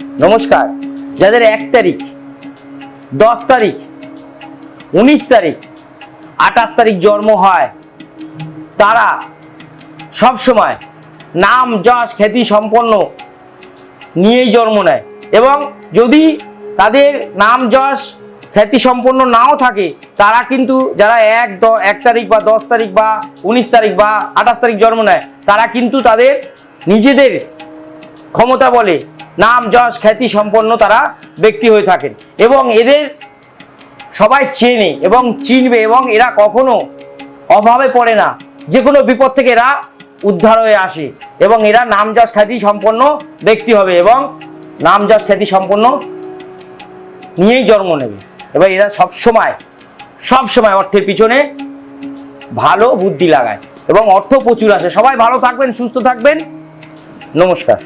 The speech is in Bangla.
নমস্কার। যাদের 1 তারিখ, 10 তারিখ, 19 তারিখ, 28 তারিখ জন্ম হয় তারা সব সময় নাম যশ খ্যাতি সম্পন্ন নিয়েই জন্ম নেয়। এবং যদি তাদের নাম যশ খ্যাতি সম্পন্ন নাও থাকে, তারা কিন্তু যারা 1 তারিখ বা 10 তারিখ বা 19 তারিখ বা 28 তারিখ জন্ম নেয়, তারা কিন্তু তাদের নিজেদের ক্ষমতা বলে নাম যশ খ্যাতি সম্পন্ন তারা ব্যক্তি হয়ে থাকেন এবং এদের সবাই চেনে এবং চিনবে এবং এরা কখনো অভাবে পড়ে না। যে কোনো বিপদ থেকে এরা উদ্ধার হয়ে আসে এবং এরা নাম যশ খ্যাতি সম্পন্ন ব্যক্তি হবে এবং নাম যশ খ্যাতি সম্পন্ন নিয়েই জন্ম নেবে। এবার এরা সবসময় অর্থের পিছনে ভালো বুদ্ধি লাগায় এবং অর্থ প্রচুর আসে। সবাই ভালো থাকবেন, সুস্থ থাকবেন। নমস্কার।